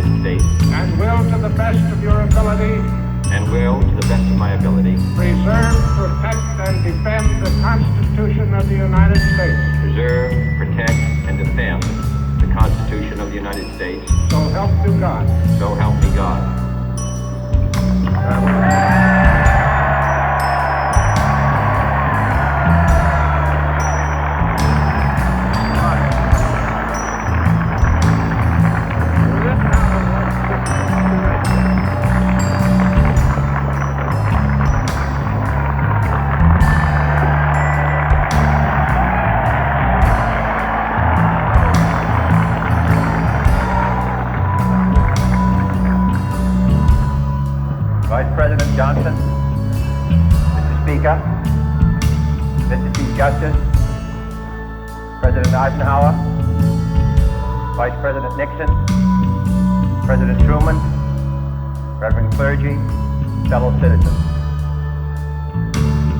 United States, and will to the best of your ability and will, to the best of my ability, preserve, protect, and defend the Constitution of the United States. preserve, protect, and defend the Constitution of the United States. So help you God. So help me God. Vice President Johnson, Mr. Speaker, Mr. Chief Justice, President Eisenhower, Vice President Nixon, President Truman, Reverend clergy, fellow citizens.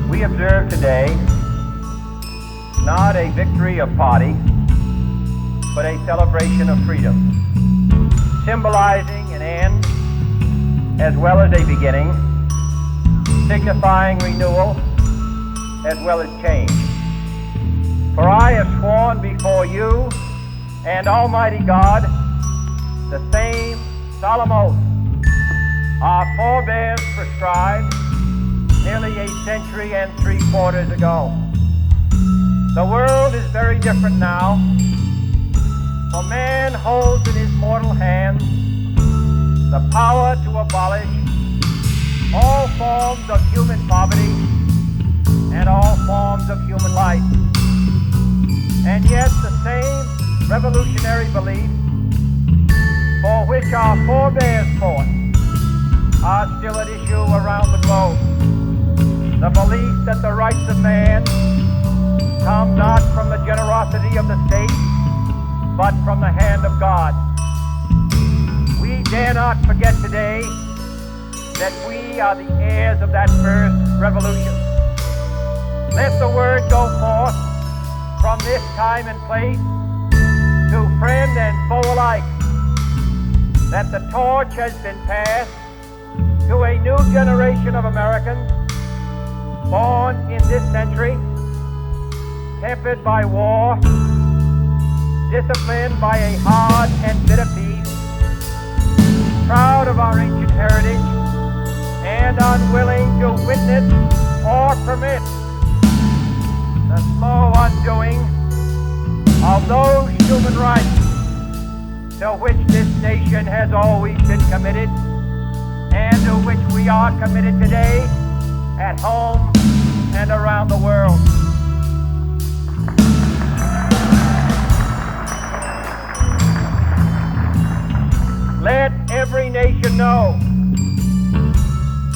We observe today not a victory of party, but a celebration of freedom, symbolizing an end as well as a beginning, signifying renewal as well as change. For I have sworn before you and Almighty God the same solemn oath our forebears prescribed nearly a century and 3/4 ago. The world is very different now, for man holds in his mortal hands the power to abolish all forms of human poverty and all forms of human life. And yet the same revolutionary beliefs for which our forebears fought are still at issue around the globe. The belief that the rights of man come not from the generosity of the state, but from the hand of God. We dare not forget today that we are the heirs of that first revolution. Let the word go forth from this time and place to friend and foe alike that the torch has been passed to a new generation of Americans born in this century, tempered by war, disciplined by a hard and bitter peace, proud of our ancient heritage, and unwilling to witness or permit the slow undoing of those human rights to which this nation has always been committed and to which we are committed today at home and around the world. Let every nation know,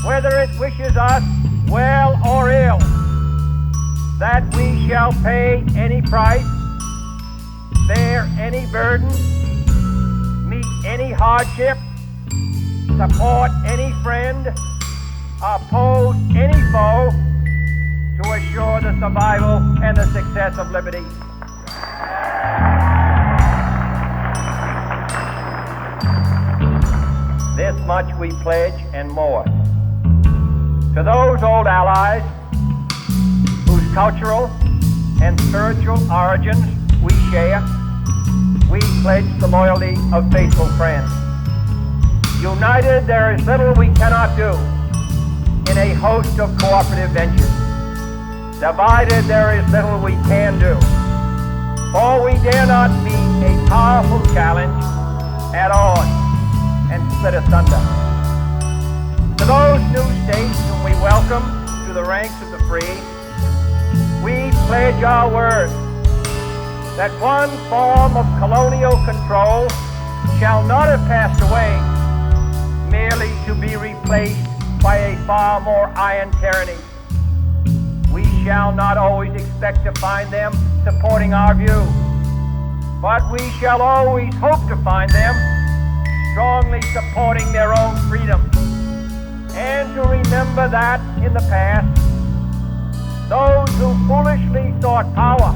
whether it wishes us well or ill, that we shall pay any price, bear any burden, meet any hardship, support any friend, oppose any foe to assure the survival and the success of liberty. This much we pledge and more. To those old allies whose cultural and spiritual origins we share, we pledge the loyalty of faithful friends. United, there is little we cannot do in a host of cooperative ventures. Divided, there is little we can do, for we dare not meet a powerful challenge at odds and split asunder. To those new states whom we welcome to the ranks of the free, we pledge our word that one form of colonial control shall not have passed away merely to be replaced by a far more iron tyranny. We shall not always expect to find them supporting our view, but we shall always hope to find them strongly supporting their own freedom, and to remember that in the past, those who foolishly sought power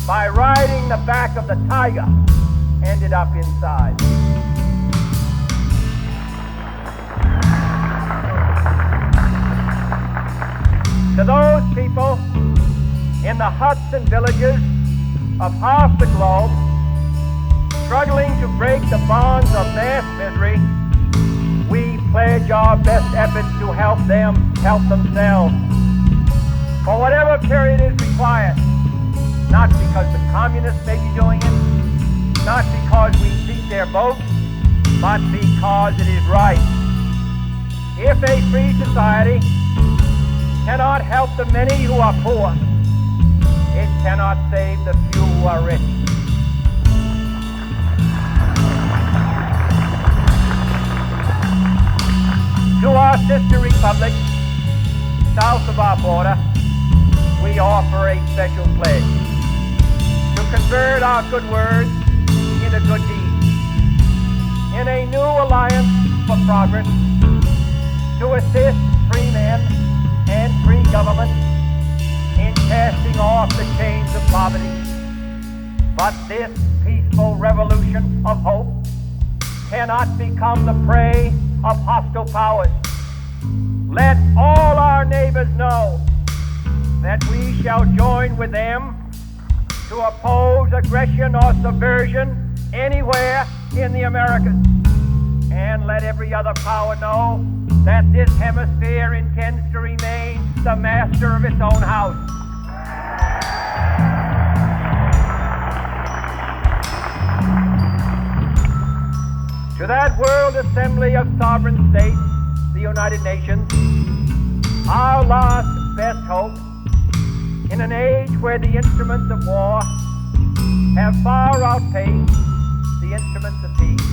by riding the back of the tiger ended up inside. the huts and villages of half the globe, struggling to break the bonds of mass misery, we pledge our best efforts to help them help themselves for whatever period is required, not because the communists may be doing it, not because we seek their votes, but because it is right. If a free society cannot help the many who are poor, it cannot save the few who are rich. To our sister republics south of our border, we offer a special pledge to convert our good words into good deeds, in a new alliance for progress, to assist free men and free government in casting off the chains of poverty. But this peaceful revolution of hope cannot become the prey of hostile powers. Let all our neighbors know that we shall join with them to oppose aggression or subversion anywhere in the Americas. And let every other power know that this hemisphere intends to remain the master of its own house. To that World Assembly of Sovereign States, the United Nations, our last best hope, in an age where the instruments of war have far outpaced the instruments of peace,